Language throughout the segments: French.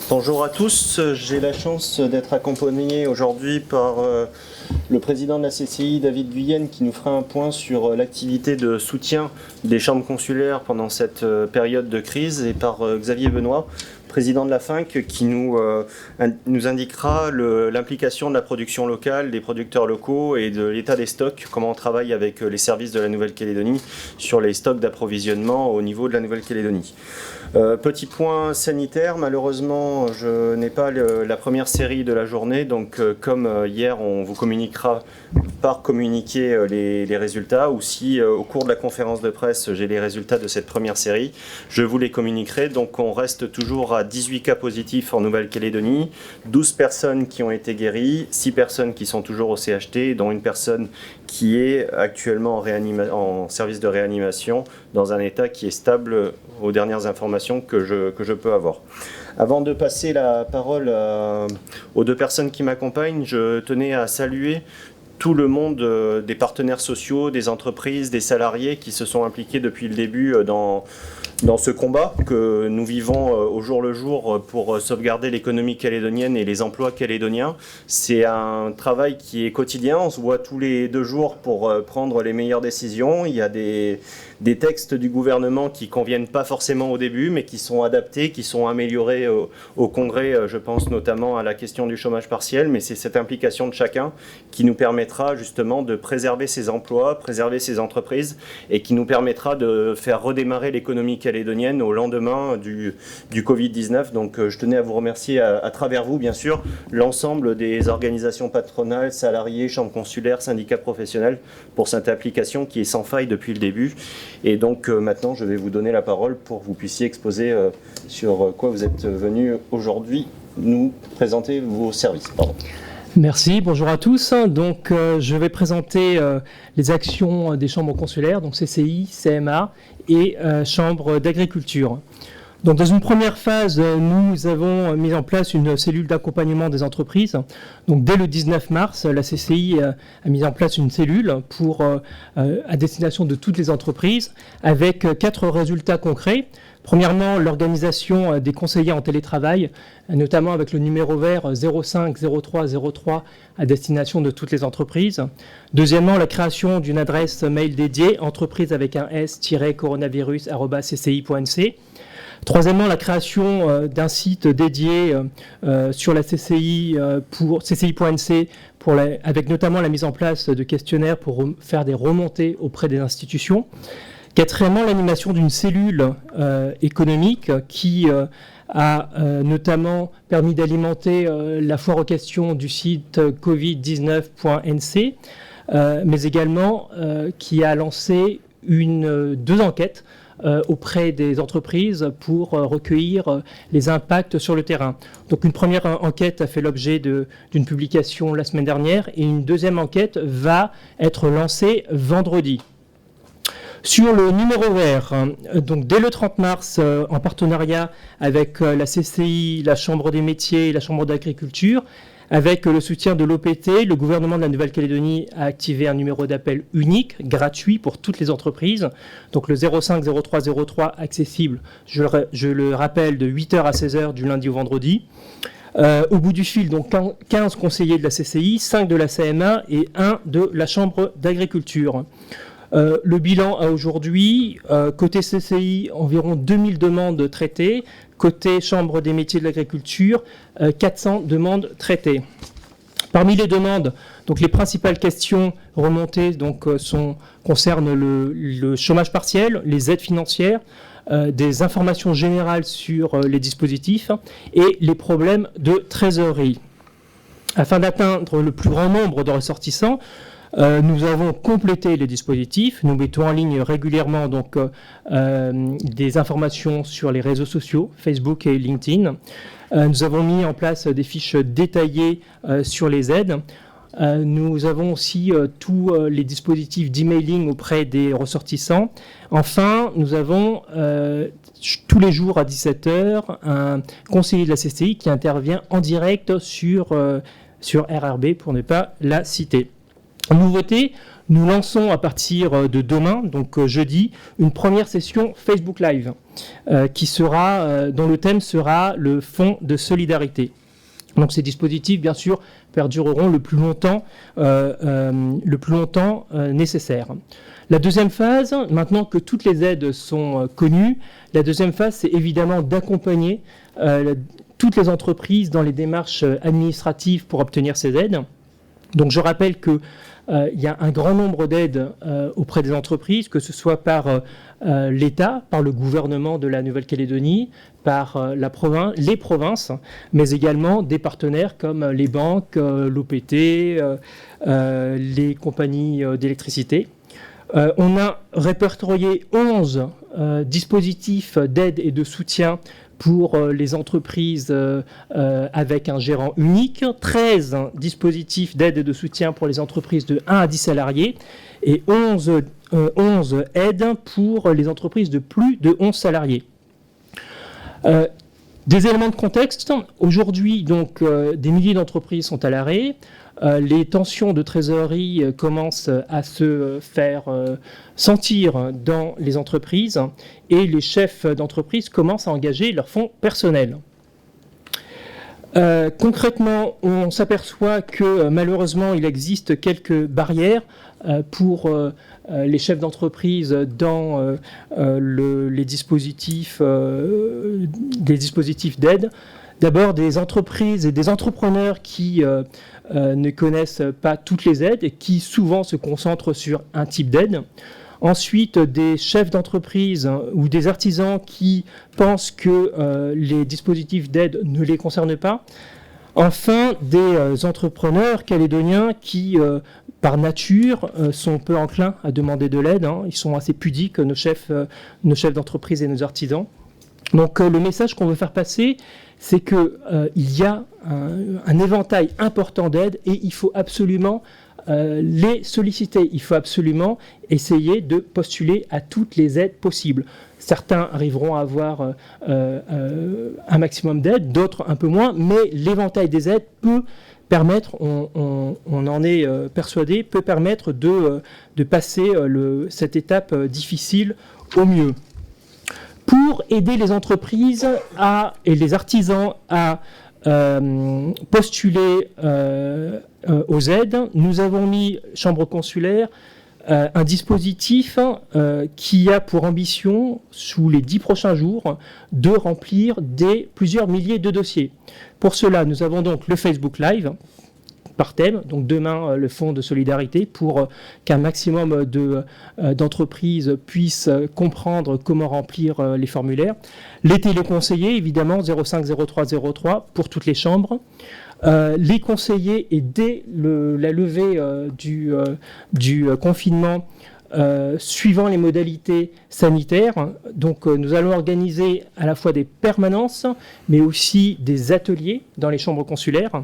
Bonjour à tous, j'ai la chance d'être accompagné aujourd'hui par le président de la CCI, David Guyenne, qui nous fera un point sur l'activité de soutien des chambres consulaires pendant cette période de crise, et par Xavier Benoît, président de la FINC, qui nous indiquera l'implication de la production locale, des producteurs locaux et de l'état des stocks, comment on travaille avec les services de la Nouvelle-Calédonie sur les stocks d'approvisionnement au niveau de la Nouvelle-Calédonie. Petit point sanitaire, malheureusement je n'ai pas la première série de la journée, donc comme hier on vous communiquera par communiquer les résultats, ou si au cours de la conférence de presse j'ai les résultats de cette première série, je vous les communiquerai. Donc on reste toujours à 18 cas positifs en Nouvelle-Calédonie, 12 personnes qui ont été guéries, 6 personnes qui sont toujours au CHT, dont une personne qui est actuellement en service de réanimation dans un état qui est stable aux dernières informations que je peux avoir. Avant de passer la parole aux deux personnes qui m'accompagnent, je tenais à saluer tout le monde des partenaires sociaux, des entreprises, des salariés qui se sont impliqués depuis le début dans ce combat que nous vivons au jour le jour pour sauvegarder l'économie calédonienne et les emplois calédoniens. C'est un travail qui est quotidien, on se voit tous les 2 jours pour prendre les meilleures décisions. Il y a des textes du gouvernement qui ne conviennent pas forcément au début, mais qui sont adaptés, qui sont améliorés au Congrès. Je pense notamment à la question du chômage partiel, mais c'est cette implication de chacun qui nous permettra justement de préserver ces emplois, préserver ces entreprises, et qui nous permettra de faire redémarrer l'économie calédonienne au lendemain du Covid-19. Donc je tenais à vous remercier à travers vous, bien sûr, l'ensemble des organisations patronales, salariés, chambres consulaires, syndicats professionnels, pour cette application qui est sans faille depuis le début. Et donc maintenant, je vais vous donner la parole pour que vous puissiez exposer sur quoi vous êtes venu aujourd'hui nous présenter vos services. Pardon. Merci, bonjour à tous. Donc, je vais présenter les actions des chambres consulaires, donc CCI, CMA et chambres d'agriculture. Donc, dans une première phase, nous avons mis en place une cellule d'accompagnement des entreprises. Donc, dès le 19 mars, la CCI a mis en place une cellule à destination de toutes les entreprises avec 4 résultats concrets. Premièrement, l'organisation des conseillers en télétravail, notamment avec le numéro vert 05 03 03 à destination de toutes les entreprises. Deuxièmement, la création d'une adresse mail dédiée, entreprise avec un s-coronavirus@cci.nc. Troisièmement, la création d'un site dédié sur la CCI pour cci.nc avec notamment la mise en place de questionnaires pour faire des remontées auprès des institutions. Quatrièmement, l'animation d'une cellule économique qui a notamment permis d'alimenter la foire aux questions du site covid19.nc, mais également qui a lancé 2 enquêtes auprès des entreprises pour recueillir les impacts sur le terrain. Donc une première enquête a fait l'objet d'une publication la semaine dernière, et une deuxième enquête va être lancée vendredi. Sur le numéro vert, donc dès le 30 mars, en partenariat avec la CCI, la Chambre des métiers et la Chambre d'agriculture, avec le soutien de l'OPT, le gouvernement de la Nouvelle-Calédonie a activé un numéro d'appel unique, gratuit pour toutes les entreprises. Donc le 05 03 03 accessible, je le rappelle, de 8h à 16h du lundi au vendredi. Au bout du fil, donc 15 conseillers de la CCI, 5 de la CMA et 1 de la Chambre d'agriculture. Le bilan à aujourd'hui, côté CCI, environ 2000 demandes traitées, côté Chambre des métiers de l'agriculture, 400 demandes traitées. Parmi les demandes, donc les principales questions remontées concernent le chômage partiel, les aides financières, des informations générales sur les dispositifs et les problèmes de trésorerie. Afin d'atteindre le plus grand nombre de ressortissants, nous avons complété les dispositifs. Nous mettons en ligne régulièrement des informations sur les réseaux sociaux, Facebook et LinkedIn. Nous avons mis en place des fiches détaillées sur les aides. Nous avons aussi tous les dispositifs d'emailing auprès des ressortissants. Enfin, nous avons tous les jours à 17h un conseiller de la CCI qui intervient en direct sur RRB, pour ne pas la citer. Nouveauté, nous lançons à partir de demain, donc jeudi, une première session Facebook Live dont le thème sera le fonds de solidarité. Donc ces dispositifs, bien sûr, perdureront le plus longtemps nécessaire. La deuxième phase, maintenant que toutes les aides sont connues, la deuxième phase, c'est évidemment d'accompagner toutes les entreprises dans les démarches administratives pour obtenir ces aides. Donc je rappelle que il y a un grand nombre d'aides auprès des entreprises, que ce soit par l'État, par le gouvernement de la Nouvelle-Calédonie, par les provinces, mais également des partenaires comme les banques, l'OPT, les compagnies d'électricité. On a répertorié 11 dispositifs d'aide et de soutien pour les entreprises avec un gérant unique, 13 dispositifs d'aide et de soutien pour les entreprises de 1 à 10 salariés et 11 aides pour les entreprises de plus de 11 salariés. Des éléments de contexte. Aujourd'hui, donc, des milliers d'entreprises sont à l'arrêt. Les tensions de trésorerie commencent à se faire sentir dans les entreprises et les chefs d'entreprise commencent à engager leurs fonds personnels. Concrètement, on s'aperçoit que malheureusement, il existe quelques barrières pour les chefs d'entreprise dans les dispositifs d'aide. D'abord, des entreprises et des entrepreneurs qui ne connaissent pas toutes les aides et qui souvent se concentrent sur un type d'aide. Ensuite, des chefs d'entreprise ou des artisans qui pensent que les dispositifs d'aide ne les concernent pas. Enfin, des entrepreneurs calédoniens qui, par nature, sont peu enclins à demander de l'aide. Ils sont assez pudiques, nos chefs d'entreprise et nos artisans. Donc, le message qu'on veut faire passer, c'est qu'il y a un éventail important d'aides et il faut absolument les solliciter. Il faut absolument essayer de postuler à toutes les aides possibles. Certains arriveront à avoir un maximum d'aides, d'autres un peu moins, mais l'éventail des aides peut permettre, on en est persuadé, peut permettre de passer cette étape difficile au mieux. Pour aider les entreprises et les artisans à postuler aux aides, nous avons mis, Chambre consulaire, un dispositif qui a pour ambition, sous les 10 prochains jours, de remplir plusieurs milliers de dossiers. Pour cela, nous avons donc le Facebook Live, par thème, donc demain le fonds de solidarité pour qu'un maximum d'entreprises puissent comprendre comment remplir les formulaires. Les téléconseillers, évidemment, 05 03 03 pour toutes les chambres. Les conseillers et dès la levée du confinement, suivant les modalités sanitaires. Donc nous allons organiser à la fois des permanences, mais aussi des ateliers dans les chambres consulaires.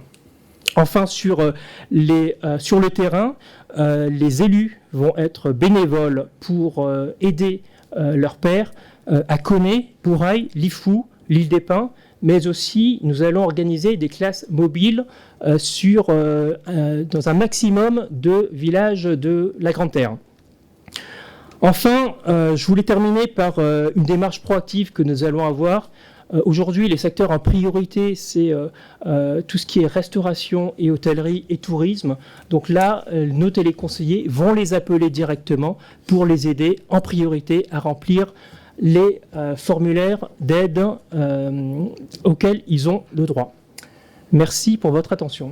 Enfin, sur le terrain, les élus vont être bénévoles pour aider leurs pairs à Koné, Bourail, Lifou, l'île des Pins, mais aussi nous allons organiser des classes mobiles dans un maximum de villages de la Grande Terre. Enfin, je voulais terminer par une démarche proactive que nous allons avoir. Aujourd'hui, les secteurs en priorité, c'est tout ce qui est restauration et hôtellerie et tourisme. Donc là, nos téléconseillers vont les appeler directement pour les aider en priorité à remplir les formulaires d'aide auxquels ils ont le droit. Merci pour votre attention.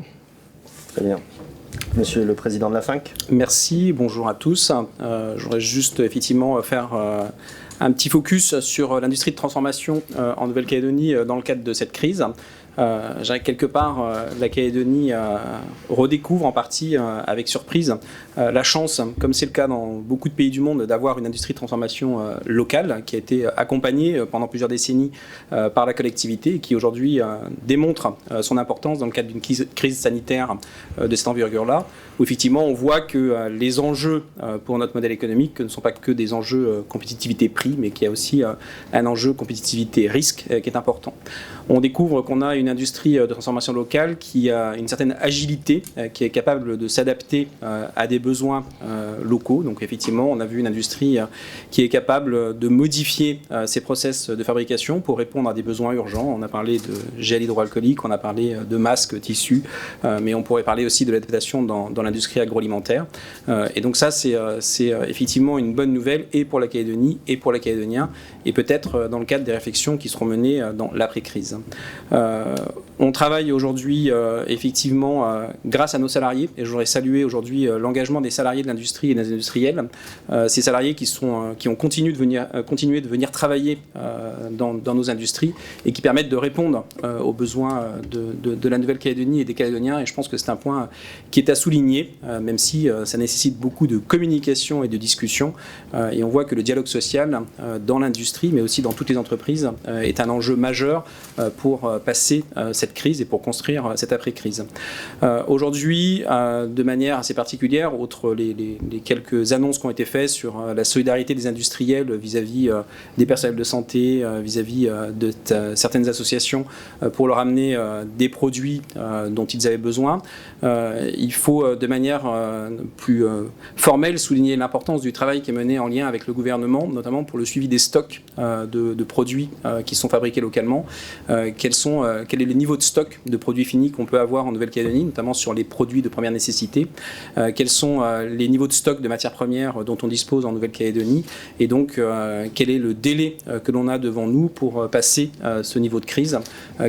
Très bien. Monsieur le Président de la FINC. Merci, bonjour à tous. Je voudrais juste effectivement faire un petit focus sur l'industrie de transformation en Nouvelle-Calédonie dans le cadre de cette crise. Je dirais que quelque part, la Calédonie redécouvre en partie avec surprise la chance, comme c'est le cas dans beaucoup de pays du monde, d'avoir une industrie de transformation locale qui a été accompagnée pendant plusieurs décennies par la collectivité et qui aujourd'hui démontre son importance dans le cadre d'une crise sanitaire de cette envergure-là, où effectivement on voit que les enjeux pour notre modèle économique ne sont pas que des enjeux compétitivité-prix, mais qu'il y a aussi un enjeu compétitivité-risque qui est important. On découvre qu'on a une industrie de transformation locale qui a une certaine agilité, qui est capable de s'adapter à des besoins locaux. Donc effectivement, on a vu une industrie qui est capable de modifier ses process de fabrication pour répondre à des besoins urgents. On a parlé de gel hydroalcoolique, on a parlé de masques, tissus, mais on pourrait parler aussi de l'adaptation dans l'industrie agroalimentaire. Et donc ça, c'est effectivement une bonne nouvelle et pour la Calédonie et pour les Calédoniens, et peut-être dans le cadre des réflexions qui seront menées dans l'après-crise. On travaille aujourd'hui effectivement grâce à nos salariés, et je voudrais saluer aujourd'hui l'engagement des salariés de l'industrie et des industriels, ces salariés qui ont continué de venir travailler dans nos industries et qui permettent de répondre aux besoins de la Nouvelle-Calédonie et des Calédoniens, et je pense que c'est un point qui est à souligner, même si ça nécessite beaucoup de communication et de discussion, et on voit que le dialogue social dans l'industrie, mais aussi dans toutes les entreprises, est un enjeu majeur pour passer cette crise et pour construire cette après-crise. Aujourd'hui, de manière assez particulière, outre les quelques annonces qui ont été faites sur la solidarité des industriels vis-à-vis des personnels de santé, vis-à-vis de certaines associations pour leur amener des produits dont ils avaient besoin, il faut de manière plus formelle souligner l'importance du travail qui est mené en lien avec le gouvernement, notamment pour le suivi des stocks de produits qui sont fabriqués localement. Quel est le niveau de stock de produits finis qu'on peut avoir en Nouvelle-Calédonie, notamment sur les produits de première nécessité, quels sont les niveaux de stock de matières premières dont on dispose en Nouvelle-Calédonie, et donc quel est le délai que l'on a devant nous pour passer ce niveau de crise,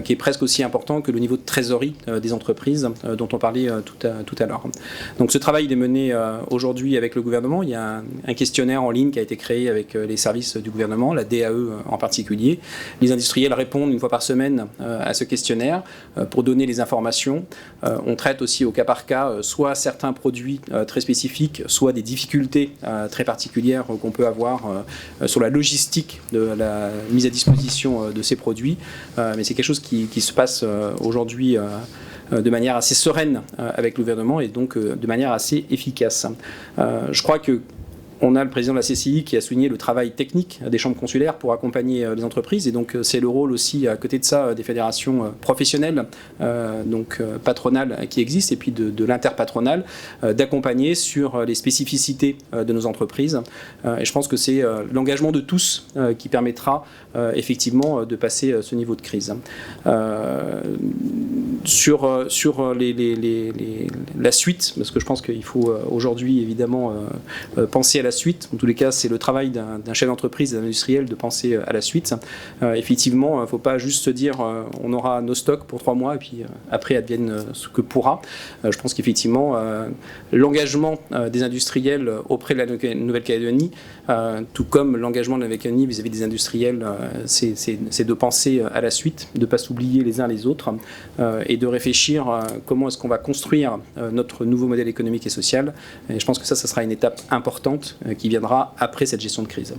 qui est presque aussi important que le niveau de trésorerie des entreprises dont on parlait tout à l'heure. Donc ce travail est mené aujourd'hui avec le gouvernement. Il y a un questionnaire en ligne qui a été créé avec les services du gouvernement, la DAE en particulier. Les industriels répondent une fois par semaine à ce questionnaire pour donner les informations. On traite aussi au cas par cas soit certains produits très spécifiques, soit des difficultés très particulières qu'on peut avoir sur la logistique de la mise à disposition de ces produits. Mais c'est quelque chose qui se passe aujourd'hui de manière assez sereine avec le gouvernement et donc de manière assez efficace. Je crois que on a le président de la CCI qui a souligné le travail technique des chambres consulaires pour accompagner les entreprises, et donc c'est le rôle aussi à côté de ça des fédérations professionnelles, donc patronales qui existent, et puis de l'interpatronal, d'accompagner sur les spécificités de nos entreprises. Et je pense que c'est l'engagement de tous qui permettra effectivement de passer ce niveau de crise. Sur la suite, parce que je pense qu'il faut aujourd'hui évidemment penser à la suite. En tous les cas, c'est le travail d'un chef d'entreprise, d'un industriel, de penser à la suite. Effectivement, il ne faut pas juste se dire on aura nos stocks pour 3 mois et puis après advienne ce que pourra. Je pense qu'effectivement, l'engagement des industriels auprès de la Nouvelle-Calédonie, tout comme l'engagement de la Nouvelle-Calédonie vis-à-vis des industriels, c'est de penser à la suite, de ne pas s'oublier les uns les autres, et de réfléchir comment est-ce qu'on va construire notre nouveau modèle économique et social. Et je pense que ça sera une étape importante qui viendra après cette gestion de crise.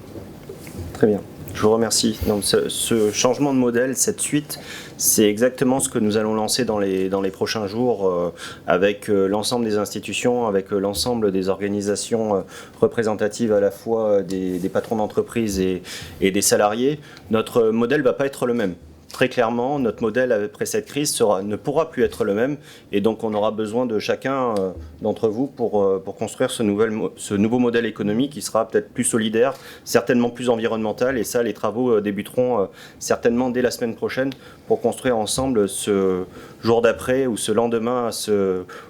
Très bien. Je vous remercie. Donc, ce changement de modèle, cette suite, c'est exactement ce que nous allons lancer dans les prochains jours avec l'ensemble des institutions, avec l'ensemble des organisations représentatives à la fois des patrons d'entreprise et des salariés. Notre modèle ne va pas être le même. Très clairement, notre modèle après cette crise ne pourra plus être le même, et donc on aura besoin de chacun d'entre vous pour construire ce nouveau modèle économique qui sera peut-être plus solidaire, certainement plus environnemental, et ça, les travaux débuteront certainement dès la semaine prochaine pour construire ensemble ce jour d'après ou ce lendemain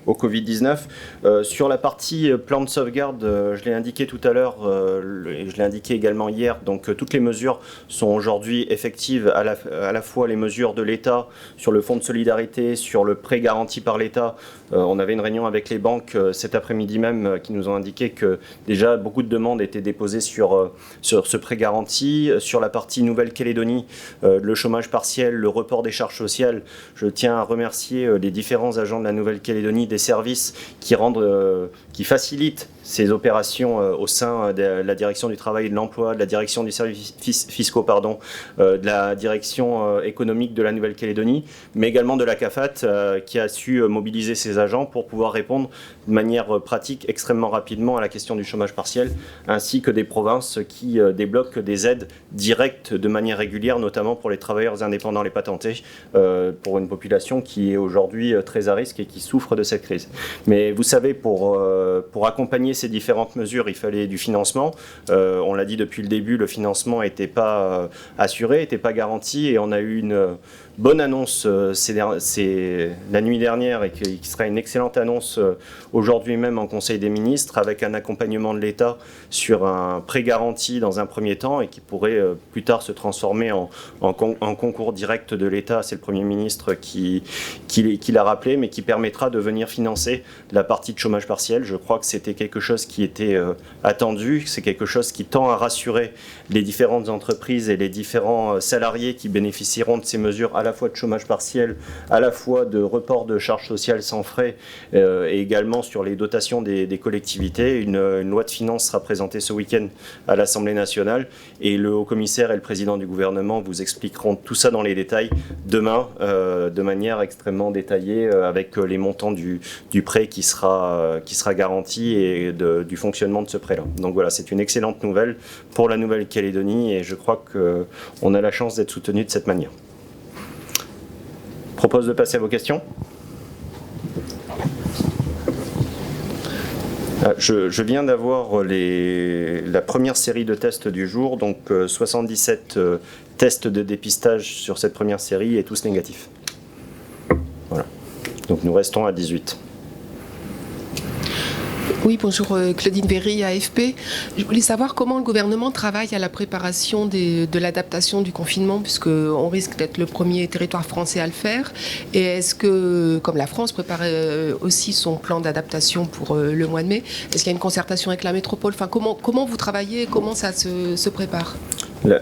au Covid-19. Sur la partie plan de sauvegarde, je l'ai indiqué tout à l'heure, et je l'ai indiqué également hier, donc toutes les mesures sont aujourd'hui effectives, à la fois les mesures de l'État sur le fonds de solidarité, sur le prêt garanti par l'État. On avait une réunion avec les banques cet après-midi même qui nous ont indiqué que déjà beaucoup de demandes étaient déposées sur ce prêt garanti. Sur la partie Nouvelle-Calédonie, le chômage partiel, le report des charges sociales, je tiens à remercier les différents agents de la Nouvelle-Calédonie des services qui facilitent ces opérations au sein de la direction du travail et de l'emploi, de la direction du service fiscaux, de la direction économique de la Nouvelle-Calédonie, mais également de la CAFAT qui a su mobiliser ses agents pour pouvoir répondre de manière pratique extrêmement rapidement à la question du chômage partiel, ainsi que des provinces qui débloquent des aides directes de manière régulière, notamment pour les travailleurs indépendants, les patentés, pour une population qui est aujourd'hui très à risque et qui souffre de cette crise. Mais vous savez, pour accompagner ces différentes mesures, il fallait du financement. On l'a dit depuis le début, le financement n'était pas assuré, n'était pas garanti, et on a eu une bonne annonce la nuit dernière, et qui sera une excellente annonce aujourd'hui même en Conseil des ministres, avec un accompagnement de l'État sur un prêt garanti dans un premier temps, et qui pourrait plus tard se transformer en concours direct de l'État. C'est le Premier ministre qui l'a rappelé, mais qui permettra de venir financer la partie de chômage partiel. Je crois que c'était quelque chose qui était attendu, c'est quelque chose qui tend à rassurer les différentes entreprises et les différents salariés qui bénéficieront de ces mesures, à la fois de chômage partiel, à la fois de report de charges sociales sans frais, et également sur les dotations des collectivités. Une loi de finances sera présentée ce week-end à l'Assemblée nationale, et le haut-commissaire et le président du gouvernement vous expliqueront tout ça dans les détails demain, de manière extrêmement détaillée, avec les montants du prêt qui sera garanti, et du fonctionnement de ce prêt-là. Donc voilà, c'est une excellente nouvelle pour la Nouvelle-Calédonie, et je crois qu'on a la chance d'être soutenu de cette manière. Je propose de passer à vos questions. Je viens d'avoir la première série de tests du jour, donc 77 tests de dépistage sur cette première série, et tous négatifs. Voilà. Donc nous restons à 18. Oui, bonjour, Claudine Véry, AFP. Je voulais savoir comment le gouvernement travaille à la préparation de l'adaptation du confinement, puisqu'on risque d'être le premier territoire français à le faire. Et est-ce que, comme la France prépare aussi son plan d'adaptation pour le mois de mai, est-ce qu'il y a une concertation avec la métropole? Enfin, comment vous travaillez, comment ça se prépare?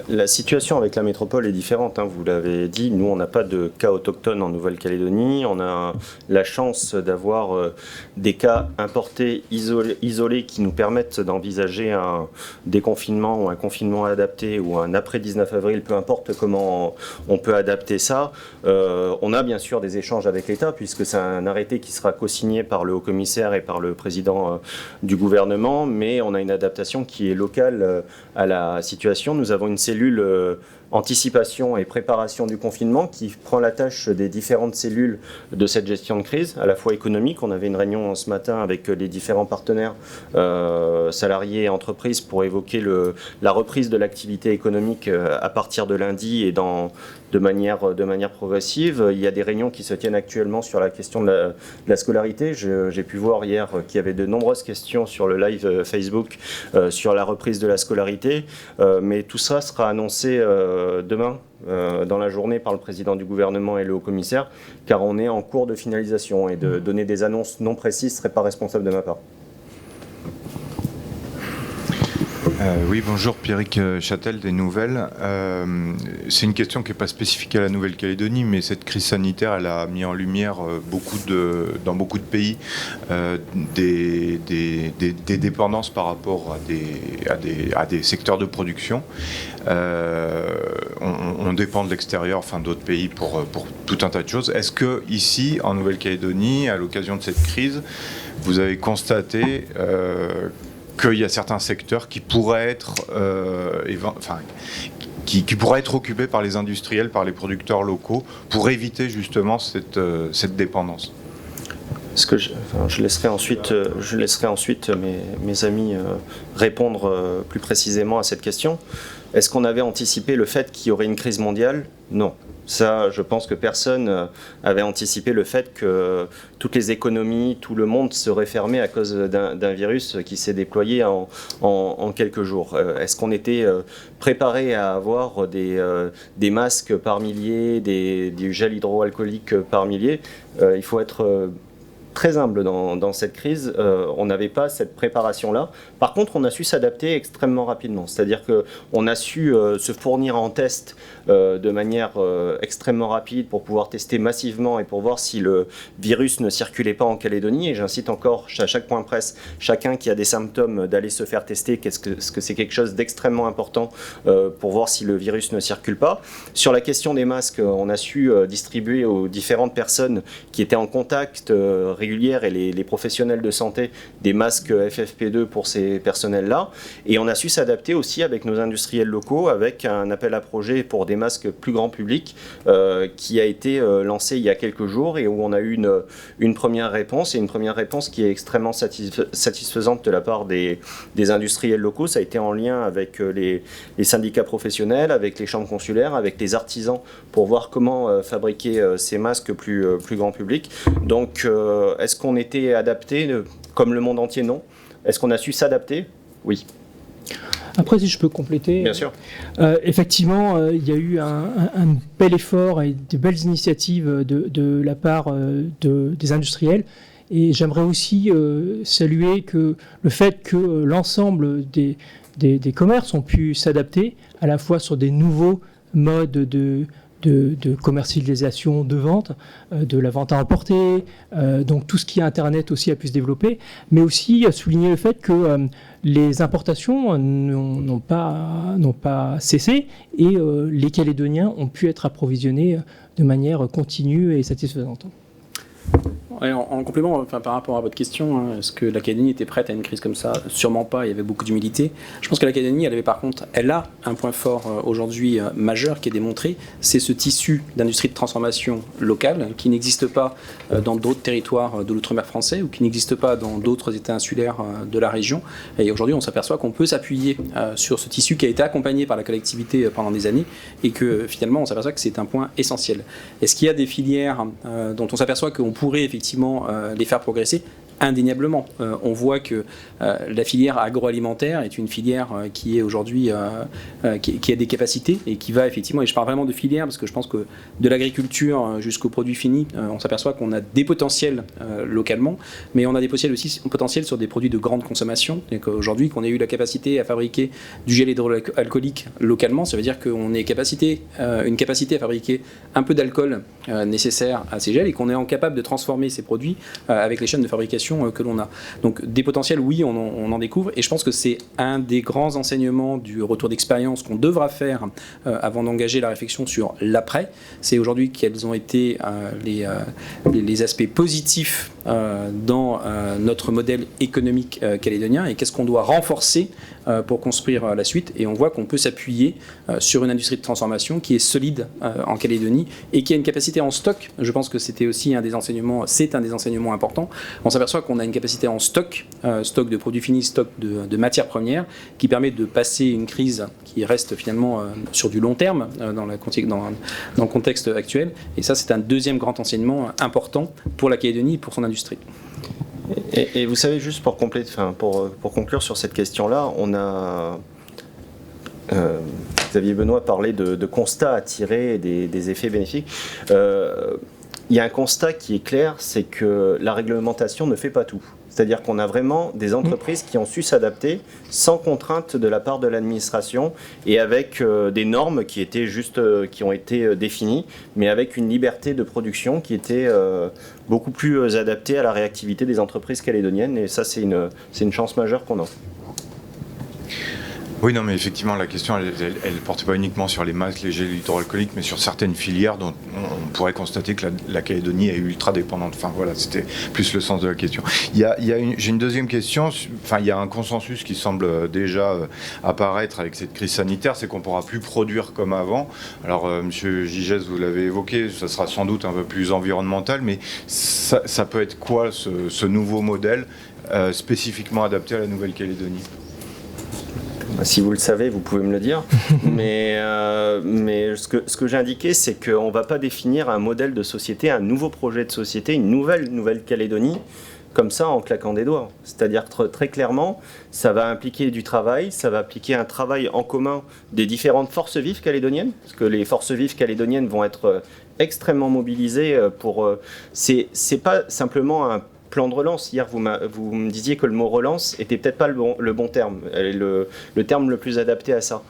La situation avec la métropole est différente, hein, vous l'avez dit. Nous, on n'a pas de cas autochtones en Nouvelle-Calédonie. On a la chance d'avoir des cas importés isolés qui nous permettent d'envisager un déconfinement ou un confinement adapté, ou un après 19 avril, peu importe comment on peut adapter ça. On a bien sûr des échanges avec l'État, puisque c'est un arrêté qui sera co-signé par le haut-commissaire et par le président du gouvernement, mais on a une adaptation qui est locale à la situation. Nous avons une cellule anticipation et préparation du confinement qui prend la tâche des différentes cellules de cette gestion de crise, à la fois économique. On avait une réunion ce matin avec les différents partenaires, salariés et entreprises, pour évoquer la reprise de l'activité économique à partir de lundi, et de manière progressive. Il y a des réunions qui se tiennent actuellement sur la question de la scolarité. J'ai pu voir hier qu'il y avait de nombreuses questions sur le live Facebook sur la reprise de la scolarité, mais tout ça sera annoncé demain dans la journée par le président du gouvernement et le haut-commissaire, car on est en cours de finalisation, et de donner des annonces non précises ne serait pas responsable de ma part. Oui, bonjour, Pierrick Châtel des Nouvelles. C'est une question qui n'est pas spécifique à la Nouvelle-Calédonie, mais cette crise sanitaire, elle a mis en lumière dans beaucoup de pays des dépendances par rapport à des secteurs de production. On dépend de l'extérieur, enfin d'autres pays, pour tout un tas de choses. Est-ce que ici, en Nouvelle-Calédonie, à l'occasion de cette crise, vous avez constaté qu'il y a certains secteurs qui pourraient être, qui pourraient être occupés par les industriels, par les producteurs locaux, pour éviter justement cette dépendance? Je laisserai ensuite mes amis répondre plus précisément à cette question. Est-ce qu'on avait anticipé le fait qu'il y aurait une crise mondiale? Non. Ça, je pense que personne avait anticipé le fait que toutes les économies, tout le monde serait fermé à cause d'un virus qui s'est déployé en quelques jours. Est-ce qu'on était préparé à avoir des masques par milliers, du gel hydroalcoolique par milliers? Il faut être très humble dans cette crise. On n'avait pas cette préparation-là. Par contre, on a su s'adapter extrêmement rapidement. C'est-à-dire qu'on a su se fournir en test de manière extrêmement rapide pour pouvoir tester massivement et pour voir si le virus ne circulait pas en Calédonie. Et j'incite encore à chaque point presse, chacun qui a des symptômes d'aller se faire tester, parce que c'est quelque chose d'extrêmement important pour voir si le virus ne circule pas. Sur la question des masques, on a su distribuer aux différentes personnes qui étaient en contact régulière et les professionnels de santé des masques FFP2 pour ces personnels-là. Et on a su s'adapter aussi avec nos industriels locaux avec un appel à projet pour des masques plus grand public qui a été lancé il y a quelques jours et où on a eu une première réponse et une première réponse qui est extrêmement satisfaisante de la part des industriels locaux. Ça a été en lien avec les syndicats professionnels, avec les chambres consulaires, avec les artisans pour voir comment fabriquer ces masques plus grand public. Donc, est-ce qu'on était adapté comme le monde entier? Non. Est-ce qu'on a su s'adapter? Oui. Après, si je peux compléter. Bien sûr. Effectivement, il y a eu un bel effort et de belles initiatives de la part des industriels. Et j'aimerais aussi saluer le fait que l'ensemble des commerces ont pu s'adapter à la fois sur des nouveaux modes de commercialisation, de vente, de la vente à emporter, donc tout ce qui est Internet aussi a pu se développer, mais aussi souligner le fait que les importations n'ont pas cessé et les Calédoniens ont pu être approvisionnés de manière continue et satisfaisante. En complément, par rapport à votre question, est-ce que l'Académie était prête à une crise comme ça? Sûrement pas, il y avait beaucoup d'humilité. Je pense que l'Académie, elle a un point fort aujourd'hui majeur qui est démontré, c'est ce tissu d'industrie de transformation locale qui n'existe pas dans d'autres territoires de l'outre-mer français ou qui n'existe pas dans d'autres États insulaires de la région. Et aujourd'hui, on s'aperçoit qu'on peut s'appuyer sur ce tissu qui a été accompagné par la collectivité pendant des années et que finalement, on s'aperçoit que c'est un point essentiel. Est-ce qu'il y a des filières dont on s'aperçoit qu'on pourrait effectivement les faire progresser? Indéniablement. On voit que la filière agroalimentaire est une filière qui est aujourd'hui qui a des capacités et qui va effectivement, et je parle vraiment de filière parce que je pense que de l'agriculture jusqu'au produit fini, on s'aperçoit qu'on a des potentiels localement, mais on a des potentiels sur des produits de grande consommation. Aujourd'hui, qu'on ait eu la capacité à fabriquer du gel hydroalcoolique localement, ça veut dire qu'on ait une capacité à fabriquer un peu d'alcool nécessaire à ces gels et qu'on est capable de transformer ces produits avec les chaînes de fabrication que l'on a. Donc des potentiels, oui, on en découvre et je pense que c'est un des grands enseignements du retour d'expérience qu'on devra faire avant d'engager la réflexion sur l'après. C'est aujourd'hui quels ont été les aspects positifs dans notre modèle économique calédonien et qu'est-ce qu'on doit renforcer pour construire la suite. Et on voit qu'on peut s'appuyer sur une industrie de transformation qui est solide en Calédonie et qui a une capacité en stock. Je pense que c'était aussi un des enseignements importants. On s'aperçoit qu'on a une capacité en stock de produits finis, stock de matières premières, qui permet de passer une crise qui reste finalement sur du long terme dans le contexte actuel. Et ça, c'est un deuxième grand enseignement important pour la Calédonie et pour son industrie. Et vous savez, juste pour conclure sur cette question-là, on a... Xavier Benoît parlait de constats à tirer et des effets bénéfiques. Il y a un constat qui est clair, c'est que la réglementation ne fait pas tout. C'est-à-dire qu'on a vraiment des entreprises qui ont su s'adapter sans contrainte de la part de l'administration et avec des normes qui ont été définies, mais avec une liberté de production qui était beaucoup plus adaptée à la réactivité des entreprises calédoniennes. Et ça, c'est une chance majeure qu'on a. Oui, non, mais effectivement, la question, elle ne portait pas uniquement sur les masques, les gels hydroalcooliques, mais sur certaines filières dont on pourrait constater que la Calédonie est ultra dépendante. Enfin, voilà, c'était plus le sens de la question. J'ai une deuxième question. Enfin, il y a un consensus qui semble déjà apparaître avec cette crise sanitaire, c'est qu'on ne pourra plus produire comme avant. Alors, Monsieur Gigès, vous l'avez évoqué, ça sera sans doute un peu plus environnemental, mais ça peut être quoi ce nouveau modèle spécifiquement adapté à la Nouvelle-Calédonie ? Si vous le savez, vous pouvez me le dire. mais ce que j'ai indiqué, c'est qu'on ne va pas définir un modèle de société, un nouveau projet de société, une Nouvelle-Calédonie, comme ça en claquant des doigts. C'est-à-dire très clairement, ça va impliquer du travail, ça va impliquer un travail en commun des différentes forces vives calédoniennes, parce que les forces vives calédoniennes vont être extrêmement mobilisées pour... c'est pas simplement un plan de relance. Hier, vous me disiez que le mot relance était peut-être pas le bon terme, le terme le plus adapté à ça.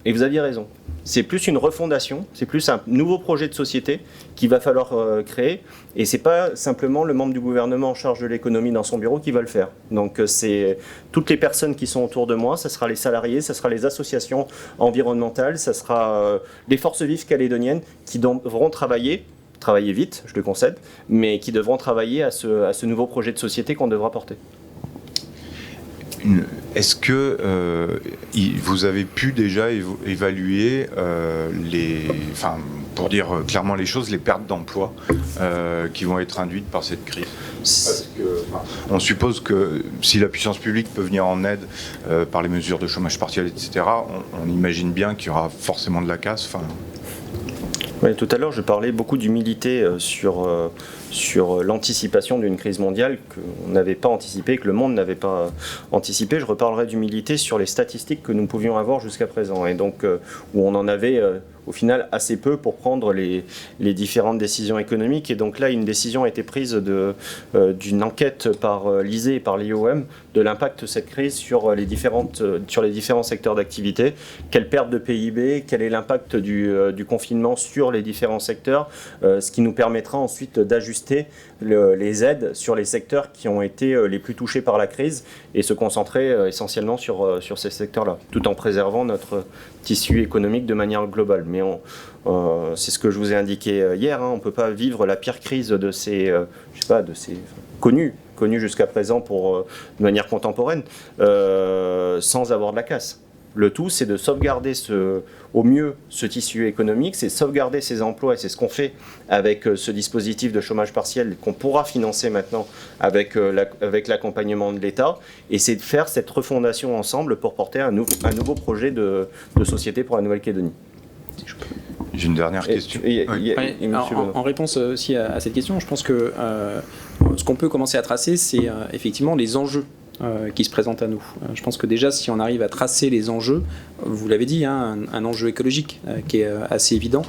Et vous aviez raison. C'est plus une refondation, c'est plus un nouveau projet de société qu'il va falloir créer. Et c'est pas simplement le membre du gouvernement en charge de l'économie dans son bureau qui va le faire. Donc c'est toutes les personnes qui sont autour de moi, ça sera les salariés, ça sera les associations environnementales, ça sera les forces vives calédoniennes qui devront travailler vite, je le concède, mais qui devront travailler à ce nouveau projet de société qu'on devra porter. Est-ce que vous avez pu déjà évaluer pour dire clairement les choses, les pertes d'emplois qui vont être induites par cette crise? Parce que, on suppose que si la puissance publique peut venir en aide par les mesures de chômage partiel, etc., on imagine bien qu'il y aura forcément de la casse. Oui, tout à l'heure, je parlais beaucoup d'humilité sur l'anticipation d'une crise mondiale qu'on n'avait pas anticipée, que le monde n'avait pas anticipé. Je reparlerai d'humilité sur les statistiques que nous pouvions avoir jusqu'à présent, et donc où on en avait au final assez peu pour prendre les différentes décisions économiques. Et donc là, une décision a été prise d'une enquête par l'ISEE et par l'IOM de l'impact de cette crise sur les différents secteurs d'activité. Quelle perte de PIB, quel est l'impact du confinement sur les différents secteurs, ce qui nous permettra ensuite d'ajuster les aides sur les secteurs qui ont été les plus touchés par la crise et se concentrer essentiellement sur ces secteurs-là, tout en préservant notre tissu économique de manière globale. Mais c'est ce que je vous ai indiqué hier, on ne peut pas vivre la pire crise de ces connus jusqu'à présent de manière contemporaine, sans avoir de la casse. Le tout, c'est de sauvegarder au mieux ce tissu économique, c'est sauvegarder ces emplois, et c'est ce qu'on fait avec ce dispositif de chômage partiel qu'on pourra financer maintenant avec l'accompagnement de l'État, et c'est de faire cette refondation ensemble pour porter un nouveau projet de société pour la Nouvelle-Calédonie. J'ai une dernière question. En réponse aussi à cette question, je pense que ce qu'on peut commencer à tracer, c'est effectivement les enjeux qui se présentent à nous. Je pense que déjà, si on arrive à tracer les enjeux, vous l'avez dit, un enjeu écologique qui est assez évident,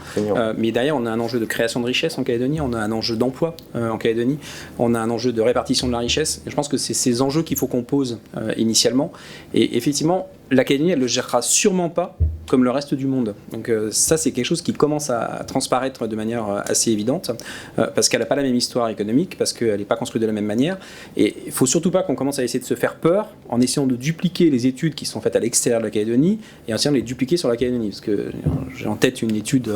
mais derrière, on a un enjeu de création de richesse en Calédonie, on a un enjeu d'emploi en Calédonie, on a un enjeu de répartition de la richesse. Et je pense que c'est ces enjeux qu'il faut qu'on pose initialement. Et effectivement, la Calédonie, elle ne le gérera sûrement pas comme le reste du monde. Donc ça, c'est quelque chose qui commence à transparaître de manière assez évidente, parce qu'elle n'a pas la même histoire économique, parce qu'elle n'est pas construite de la même manière. Et il ne faut surtout pas qu'on commence à essayer de se faire peur en essayant de dupliquer les études qui sont faites à l'extérieur de la Calédonie et en essayant de les dupliquer sur la Calédonie. Parce que j'ai en tête une étude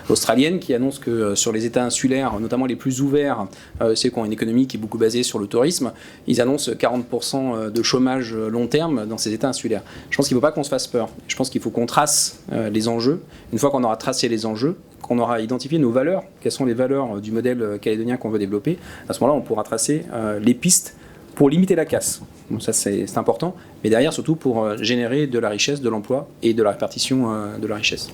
australienne qui annonce que sur les États insulaires, notamment les plus ouverts, ceux qui ont une économie qui est beaucoup basée sur le tourisme, ils annoncent 40% de chômage long terme dans ces États insulaires. Je pense qu'il ne faut pas qu'on se fasse peur. Je pense qu'il faut qu'on trace les enjeux. Une fois qu'on aura tracé les enjeux, qu'on aura identifié nos valeurs, quelles sont les valeurs du modèle calédonien qu'on veut développer, à ce moment-là, on pourra tracer les pistes pour limiter la casse. Donc ça, c'est important. Mais derrière, surtout pour générer de la richesse, de l'emploi et de la répartition de la richesse.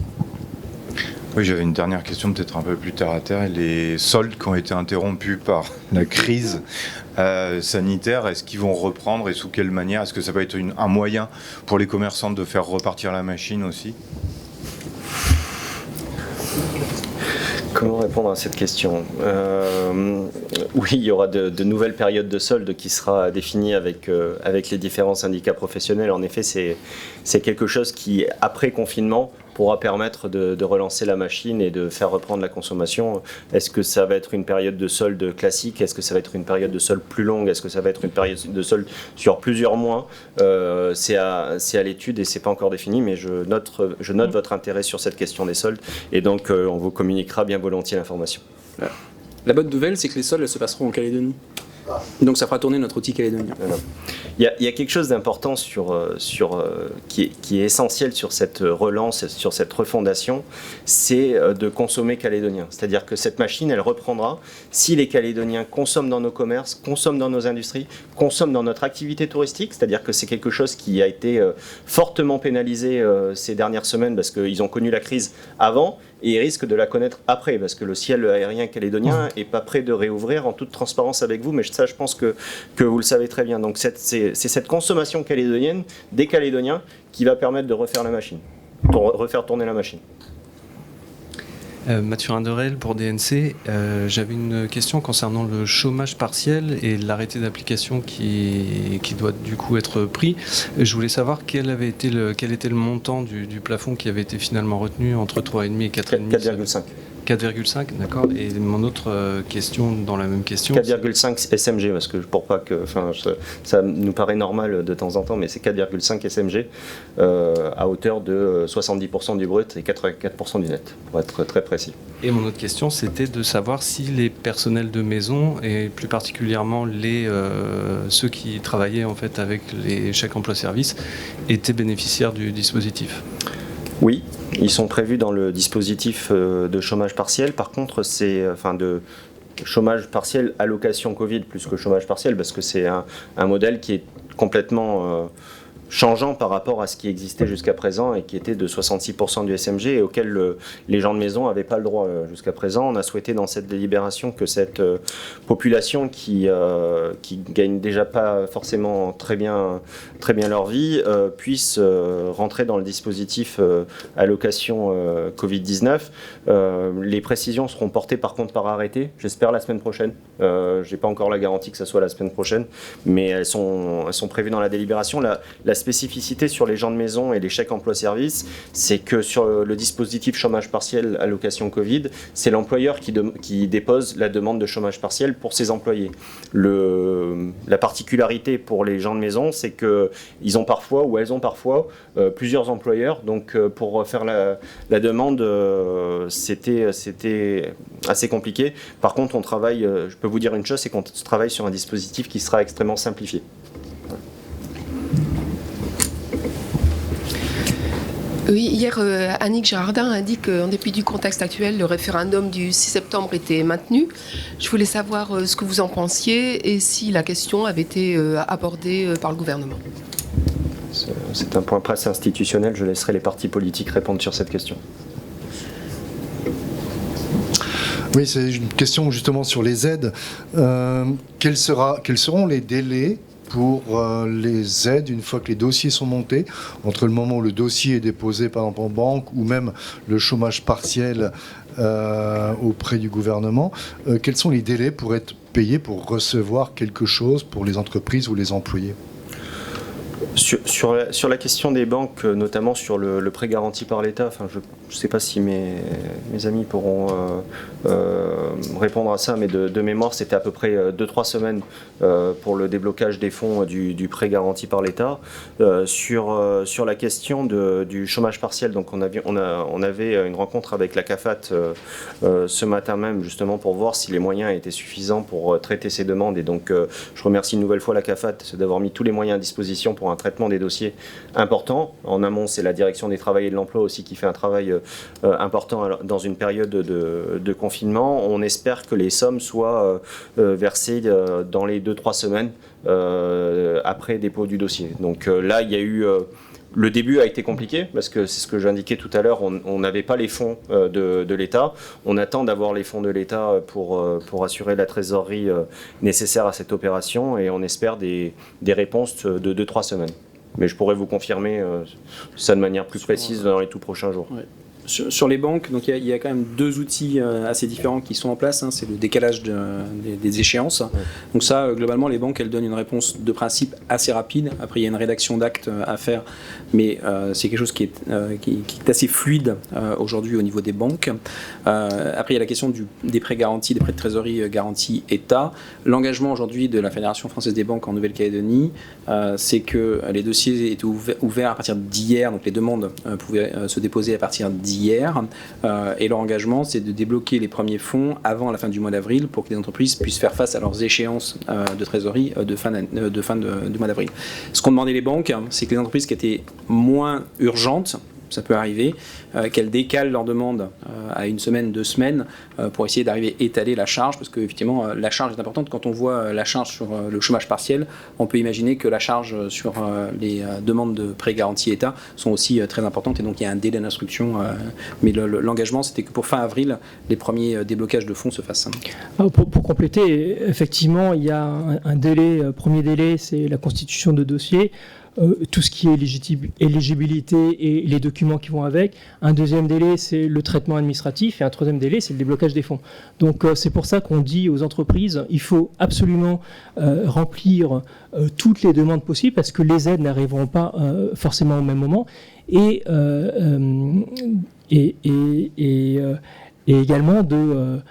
Oui, j'avais une dernière question, peut-être un peu plus terre à terre. Les soldes qui ont été interrompus par la crise sanitaire, est-ce qu'ils vont reprendre et sous quelle manière? Est-ce que ça va être un moyen pour les commerçants de faire repartir la machine aussi? Comment répondre à cette question? Oui, il y aura de nouvelles périodes de soldes qui sera définies avec les différents syndicats professionnels. En effet, c'est quelque chose qui, après confinement, pourra permettre de relancer la machine et de faire reprendre la consommation. Est-ce que ça va être une période de solde classique? Est-ce que ça va être une période de solde plus longue? Est-ce que ça va être une période de solde sur plusieurs mois? C'est à l'étude et c'est pas encore défini, mais je note votre intérêt sur cette question des soldes et donc on vous communiquera bien volontiers l'information. La bonne nouvelle, c'est que les soldes elles se passeront en Calédonie. Donc ça fera tourner notre outil calédonien. Il y a quelque chose d'important qui est essentiel sur cette relance, sur cette refondation, c'est de consommer calédonien. C'est-à-dire que cette machine, elle reprendra si les Calédoniens consomment dans nos commerces, consomment dans nos industries, consomment dans notre activité touristique. C'est-à-dire que c'est quelque chose qui a été fortement pénalisé ces dernières semaines parce qu'ils ont connu la crise avant et ils risquent de la connaître après parce que le ciel aérien calédonien n'est pas prêt de réouvrir en toute transparence avec vous, mais ça je pense que vous le savez très bien. Donc c'est cette consommation calédonienne des Calédoniens qui va permettre de refaire la machine, refaire tourner la machine. Mathurin Derel pour DNC. J'avais une question concernant le chômage partiel et l'arrêté d'application qui doit du coup être pris. Je voulais savoir quel était le montant du plafond qui avait été finalement retenu entre 3,5 et 4,5. 4,5. 4,5, d'accord. Et mon autre question dans la même question. 4,5 SMG, parce que pour pas que, ça nous paraît normal de temps en temps, mais c'est 4,5 SMG à hauteur de 70% du brut et 84% du net, pour être très précis. Et mon autre question, c'était de savoir si les personnels de maison et plus particulièrement ceux qui travaillaient en fait avec les chèques emploi-service étaient bénéficiaires du dispositif. Oui, ils sont prévus dans le dispositif de chômage partiel. Par contre, c'est de chômage partiel allocation Covid plus que chômage partiel, parce que c'est un modèle qui est complètement changeant par rapport à ce qui existait jusqu'à présent et qui était de 66% du SMG et auquel les gens de maison n'avaient pas le droit jusqu'à présent. On a souhaité dans cette délibération que cette population qui gagne déjà pas forcément très bien leur vie puisse rentrer dans le dispositif allocation Covid-19. Les précisions seront portées par contre par arrêté, j'espère la semaine prochaine. Je n'ai pas encore la garantie que ça soit la semaine prochaine, mais elles sont prévues dans la délibération. La spécificité sur les gens de maison et les chèques emploi-service, c'est que sur le dispositif chômage partiel allocation Covid, c'est l'employeur qui dépose la demande de chômage partiel pour ses employés. La particularité pour les gens de maison, c'est qu'ils ont parfois, ou elles ont parfois, plusieurs employeurs. Donc pour faire la demande, c'était assez compliqué. Par contre, on travaille, je peux vous dire une chose, c'est qu'on travaille sur un dispositif qui sera extrêmement simplifié. Oui, hier, Annick Girardin a dit qu'en dépit du contexte actuel, le référendum du 6 septembre était maintenu. Je voulais savoir ce que vous en pensiez et si la question avait été abordée par le gouvernement. C'est un point presse institutionnel, je laisserai les partis politiques répondre sur cette question. Oui, c'est une question justement sur les aides. Quels seront les délais pour les aides une fois que les dossiers sont montés, entre le moment où le dossier est déposé par exemple en banque ou même le chômage partiel auprès du gouvernement, quels sont les délais pour être payé, pour recevoir quelque chose pour les entreprises ou les employés ? Sur la question des banques, notamment sur le prêt garanti par l'État, je ne sais pas si mes amis pourront répondre à ça, mais de mémoire, c'était à peu près 2-3 semaines pour le déblocage des fonds du prêt garanti par l'État. Sur la question du chômage partiel, donc on avait une rencontre avec la CAFAT ce matin même, justement pour voir si les moyens étaient suffisants pour traiter ces demandes. Et donc je remercie une nouvelle fois la CAFAT d'avoir mis tous les moyens à disposition pour un traitement des dossiers importants. En amont, c'est la direction des travaux et de l'emploi aussi qui fait un travail important dans une période de confinement. On espère que les sommes soient versées dans les 2-3 semaines après dépôt du dossier. Donc là, il y a eu... Le début a été compliqué parce que c'est ce que j'indiquais tout à l'heure, on n'avait pas les fonds de l'État. On attend d'avoir les fonds de l'État pour assurer la trésorerie nécessaire à cette opération et on espère des réponses de 2-3 semaines. Mais je pourrais vous confirmer ça de manière plus précise dans les tout prochains jours. Ouais. Sur les banques, donc il y a quand même deux outils assez différents qui sont en place. C'est le décalage des échéances. Ouais. Donc ça, globalement, les banques, elles donnent une réponse de principe assez rapide. Après, il y a une rédaction d'actes à faire, mais c'est quelque chose qui est assez fluide aujourd'hui au niveau des banques. Après, il y a la question des prêts garantis, des prêts de trésorerie garantis État. L'engagement aujourd'hui de la Fédération française des banques en Nouvelle-Calédonie, c'est que les dossiers étaient ouverts à partir d'hier, donc les demandes pouvaient se déposer à partir d'hier, et leur engagement c'est de débloquer les premiers fonds avant la fin du mois d'avril pour que les entreprises puissent faire face à leurs échéances de trésorerie de fin du mois d'avril. Ce qu'ont demandé les banques, c'est que les entreprises qui étaient moins urgentes, ça peut arriver, qu'elles décalent leur demande à 1 semaine, 2 semaines pour essayer d'arriver à étaler la charge, parce qu'effectivement la charge est importante. Quand on voit la charge sur le chômage partiel, on peut imaginer que la charge sur les demandes de prêts garantis État sont aussi très importantes, et donc il y a un délai d'instruction, mais l'engagement c'était que pour fin avril, les premiers déblocages de fonds se fassent. Pour compléter, effectivement, il y a un délai, premier délai, c'est la constitution de dossier. tout ce qui est éligibilité et les documents qui vont avec. Un deuxième délai, c'est le traitement administratif, et un troisième délai, c'est le déblocage des fonds. Donc c'est pour ça qu'on dit aux entreprises, il faut absolument remplir toutes les demandes possibles, parce que les aides n'arriveront pas forcément au même moment, et également de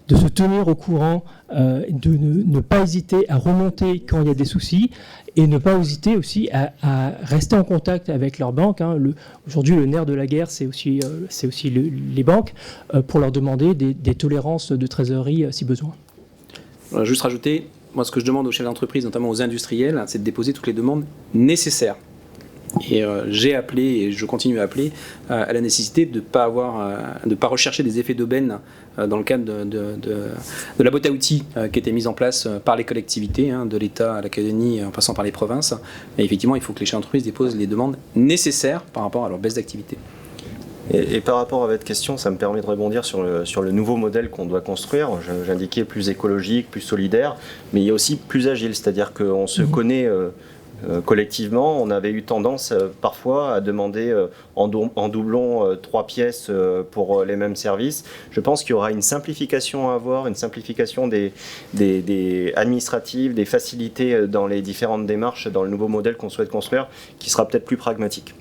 se tenir au courant, de ne pas hésiter à remonter quand il y a des soucis, et ne pas hésiter aussi à rester en contact avec leurs banques. Aujourd'hui, le nerf de la guerre, c'est aussi les banques, pour leur demander des tolérances de trésorerie si besoin. Je vais juste rajouter, moi ce que je demande aux chefs d'entreprise, notamment aux industriels, c'est de déposer toutes les demandes nécessaires. Et j'ai appelé, et je continue à appeler, à la nécessité de ne pas rechercher des effets d'aubaine dans le cadre de la boîte à outils qui a été mise en place par les collectivités, de l'État à l'Académie, en passant par les provinces. Et effectivement, il faut que les chefs d'entreprise déposent les demandes nécessaires par rapport à leur baisse d'activité. Et par rapport à votre question, ça me permet de rebondir sur le nouveau modèle qu'on doit construire. J'indiquais plus écologique, plus solidaire, mais il y a aussi plus agile, c'est-à-dire qu'on se connaît collectivement. On avait eu tendance parfois à demander en doublon 3 pièces pour les mêmes services. Je pense qu'il y aura une simplification à avoir, une simplification des administratives, des facilités dans les différentes démarches, dans le nouveau modèle qu'on souhaite construire, qui sera peut-être plus pragmatique.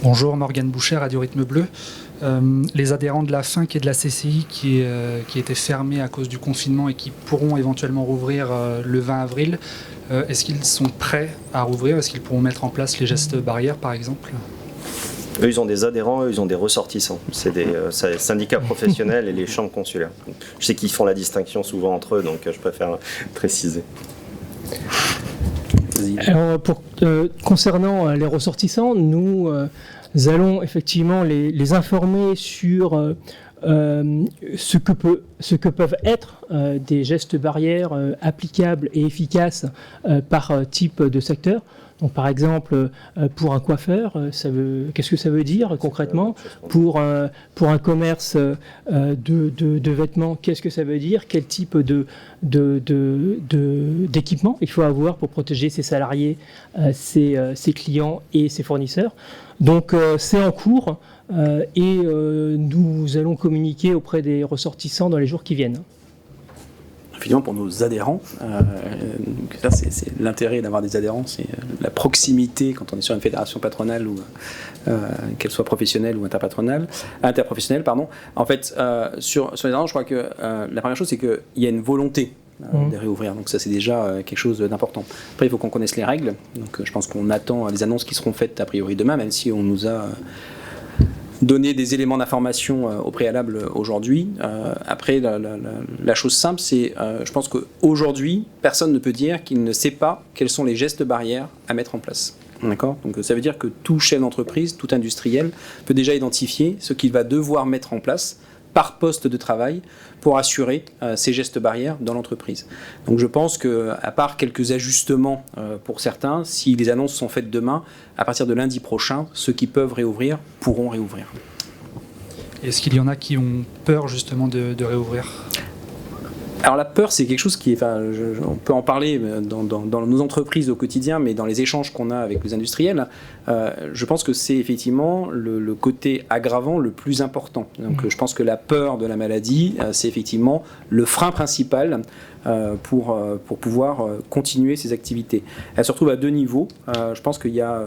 Bonjour, Morgane Boucher, Radio Rythme Bleu. Les adhérents de la FINC et de la CCI qui étaient fermés à cause du confinement et qui pourront éventuellement rouvrir le 20 avril, est-ce qu'ils sont prêts à rouvrir? Est-ce qu'ils pourront mettre en place les gestes barrières, par exemple? Eux, ils ont des adhérents, eux, ils ont des ressortissants. C'est des syndicats professionnels et les chambres consulaires. Je sais qu'ils font la distinction souvent entre eux, donc je préfère préciser. Alors, concernant les ressortissants, nous allons effectivement les informer sur ce que peuvent être des gestes barrières applicables et efficaces par type de secteur. Donc, par exemple, pour un coiffeur, qu'est-ce que ça veut dire concrètement? Pour un commerce de vêtements, qu'est-ce que ça veut dire? Quel type d'équipement il faut avoir pour protéger ses salariés, ses clients et ses fournisseurs? Donc, c'est en cours et nous allons communiquer auprès des ressortissants dans les jours qui viennent. Effectivement, pour nos adhérents, c'est l'intérêt d'avoir des adhérents, c'est la proximité quand on est sur une fédération patronale, ou qu'elle soit professionnelle ou interprofessionnelle. En fait, sur les adhérents, je crois que la première chose, c'est qu'il y a une volonté de réouvrir. Donc ça, c'est déjà quelque chose d'important. Après, il faut qu'on connaisse les règles. Donc je pense qu'on attend les annonces qui seront faites a priori demain, même si on nous a donner des éléments d'information au préalable aujourd'hui. Après, la chose simple, c'est, je pense qu'aujourd'hui, personne ne peut dire qu'il ne sait pas quels sont les gestes barrières à mettre en place. D'accord ? Donc ça veut dire que tout chef d'entreprise, tout industriel peut déjà identifier ce qu'il va devoir mettre en place par poste de travail pour assurer ces gestes barrières dans l'entreprise. Donc je pense qu'à part quelques ajustements pour certains, si les annonces sont faites demain, à partir de lundi prochain, ceux qui peuvent réouvrir pourront réouvrir. Est-ce qu'il y en a qui ont peur justement de réouvrir ? Alors la peur, c'est quelque chose qui est, on peut en parler dans nos entreprises au quotidien, mais dans les échanges qu'on a avec les industriels, je pense que c'est effectivement le côté aggravant le plus important. Donc je pense que la peur de la maladie, c'est effectivement le frein principal pour pouvoir continuer ces activités. Elle se retrouve à deux niveaux. Je pense qu'il y a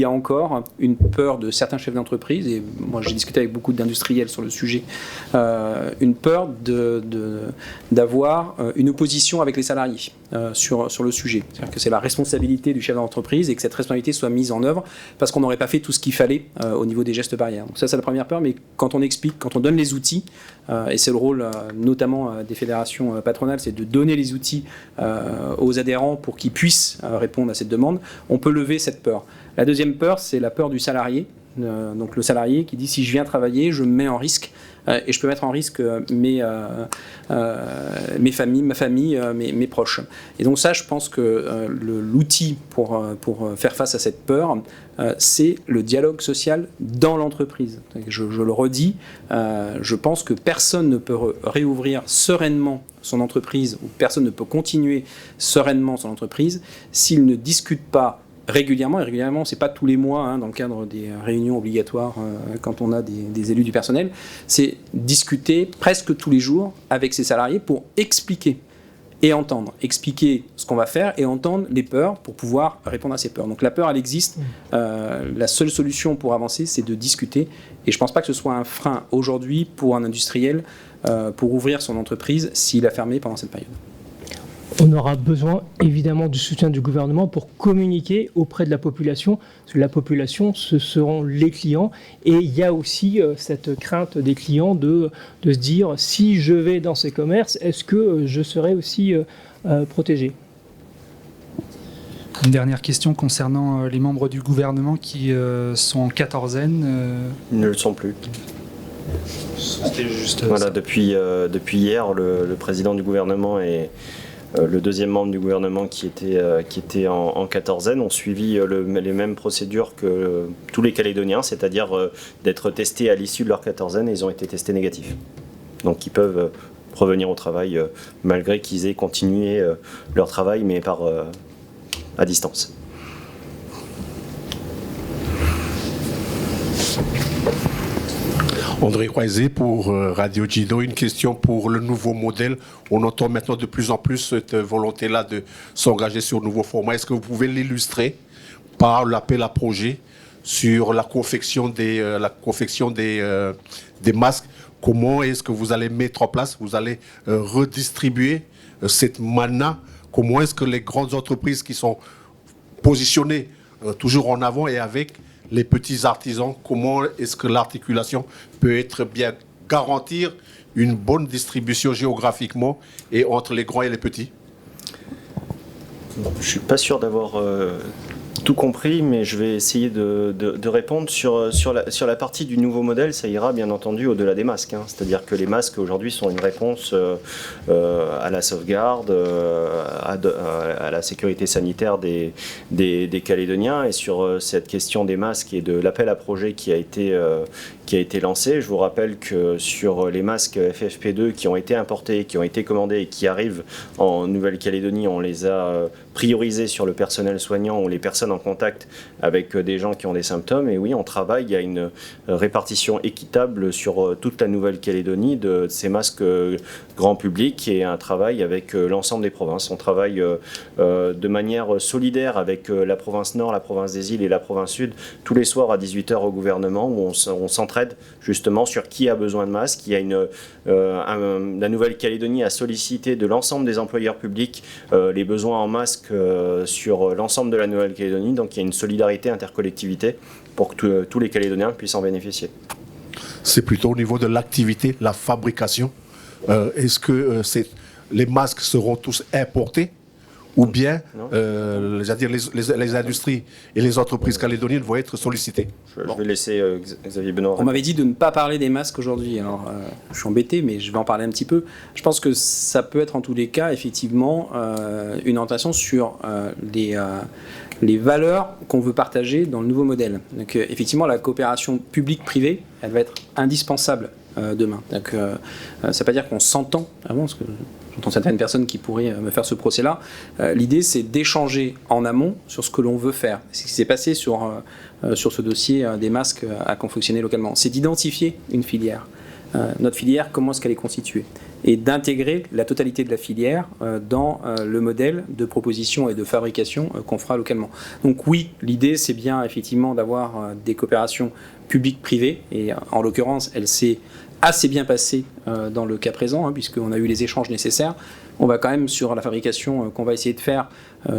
encore une peur de certains chefs d'entreprise, et moi j'ai discuté avec beaucoup d'industriels sur le sujet, une peur d'avoir une opposition avec les salariés sur le sujet. C'est-à-dire que c'est la responsabilité du chef d'entreprise et que cette responsabilité soit mise en œuvre parce qu'on n'aurait pas fait tout ce qu'il fallait au niveau des gestes barrières. Donc ça, c'est la première peur, mais quand on explique, quand on donne les outils, et c'est le rôle notamment des fédérations patronales, c'est de donner les outils aux adhérents pour qu'ils puissent répondre à cette demande, on peut lever cette peur. La deuxième peur, c'est la peur du salarié. Donc le salarié qui dit si je viens travailler, je me mets en risque et je peux mettre en risque ma famille, mes proches. Et donc ça, je pense que l'outil pour faire face à cette peur, c'est le dialogue social dans l'entreprise. Je le redis, je pense que personne ne peut réouvrir sereinement son entreprise, ou personne ne peut continuer sereinement son entreprise s'il ne discute pas régulièrement, et régulièrement, c'est pas tous les mois, dans le cadre des réunions obligatoires quand on a des élus du personnel, c'est discuter presque tous les jours avec ses salariés pour expliquer et entendre, expliquer ce qu'on va faire et entendre les peurs pour pouvoir répondre à ces peurs. Donc la peur, elle existe. La seule solution pour avancer, c'est de discuter. Et je ne pense pas que ce soit un frein aujourd'hui pour un industriel pour ouvrir son entreprise s'il a fermé pendant cette période. On aura besoin évidemment du soutien du gouvernement pour communiquer auprès de la population, parce que la population, ce seront les clients, et il y a aussi cette crainte des clients de se dire, si je vais dans ces commerces, est-ce que je serai aussi protégé ? Une dernière question concernant les membres du gouvernement qui sont en quatorzaine. Ils ne le sont plus. C'était juste voilà, depuis hier, le président du gouvernement et le deuxième membre du gouvernement qui était en quatorzaine ont suivi les mêmes procédures que tous les Calédoniens, c'est-à-dire d'être testés à l'issue de leur quatorzaine, et ils ont été testés négatifs. Donc ils peuvent revenir au travail malgré qu'ils aient continué leur travail, mais à distance. André Croiset pour Radio Jido. Une question pour le nouveau modèle. On entend maintenant de plus en plus cette volonté-là de s'engager sur le nouveau format. Est-ce que vous pouvez l'illustrer par l'appel à projet sur la confection des masques? Comment est-ce que vous allez mettre en place, vous allez redistribuer cette manna? Comment est-ce que les grandes entreprises qui sont positionnées toujours en avant et avec les petits artisans, comment est-ce que l'articulation peut être bien garantir une bonne distribution géographiquement et entre les grands et les petits? Je ne suis pas sûr d'avoir tout compris, mais je vais essayer de répondre sur la partie du nouveau modèle. Ça ira bien entendu au-delà des masques, c'est-à-dire que les masques aujourd'hui sont une réponse à la sauvegarde, à la sécurité sanitaire des Calédoniens. Et sur cette question des masques et de l'appel à projet qui a été lancé, je vous rappelle que sur les masques FFP2 qui ont été importés, qui ont été commandés et qui arrivent en Nouvelle-Calédonie, on les a priorisés sur le personnel soignant ou les personnes en contact avec des gens qui ont des symptômes. Et oui, on travaille, il y a une répartition équitable sur toute la Nouvelle-Calédonie de ces masques grand public et un travail avec l'ensemble des provinces. On travaille de manière solidaire avec la province Nord, la province des Îles et la province Sud tous les soirs à 18h au gouvernement où on s'entraide justement sur qui a besoin de masques. Il y a la Nouvelle-Calédonie a sollicité de l'ensemble des employeurs publics les besoins en masques sur l'ensemble de la Nouvelle-Calédonie. Donc il y a une solidarité intercollectivité pour que tous les Calédoniens puissent en bénéficier. C'est plutôt au niveau de l'activité, la fabrication. Est-ce que les masques seront tous importés ou bien les industries et les entreprises calédoniennes vont être sollicitées? Je vais laisser Xavier Benoît. On m'avait dit de ne pas parler des masques aujourd'hui, alors je suis embêté, mais je vais en parler un petit peu. Je pense que ça peut être en tous les cas, effectivement, une orientation sur les valeurs qu'on veut partager dans le nouveau modèle. Donc effectivement, la coopération publique-privée, elle va être indispensable demain. Donc ça ne veut pas dire qu'on s'entend avant, parce que j'entends certaines personnes qui pourraient me faire ce procès-là. L'idée, c'est d'échanger en amont sur ce que l'on veut faire. C'est ce qui s'est passé sur ce dossier des masques à confectionner localement. C'est d'identifier une filière. Notre filière, comment est-ce qu'elle est constituée, et d'intégrer la totalité de la filière dans le modèle de proposition et de fabrication qu'on fera localement. Donc oui, l'idée, c'est bien effectivement d'avoir des coopérations publiques-privées, et en l'occurrence, elle s'est assez bien passée dans le cas présent, puisqu'on a eu les échanges nécessaires. On va quand même sur la fabrication qu'on va essayer de faire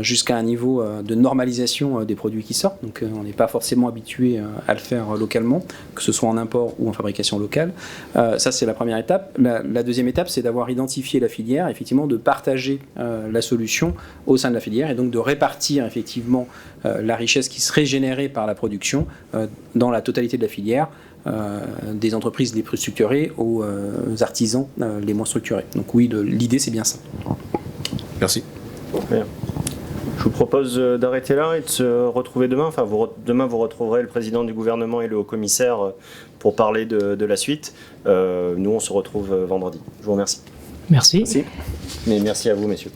jusqu'à un niveau de normalisation des produits qui sortent. Donc on n'est pas forcément habitué à le faire localement, que ce soit en import ou en fabrication locale. Ça, c'est la première étape. La deuxième étape, c'est d'avoir identifié la filière, effectivement de partager la solution au sein de la filière, et donc de répartir effectivement la richesse qui serait générée par la production dans la totalité de la filière, des entreprises les plus structurées aux artisans les moins structurés. Donc oui, l'idée, c'est bien ça. Merci. Bien. Je vous propose d'arrêter là et de se retrouver demain. Enfin, demain, vous retrouverez le président du gouvernement et le haut-commissaire pour parler de la suite. Nous, on se retrouve vendredi. Je vous remercie. Merci. Merci. Mais merci à vous, messieurs.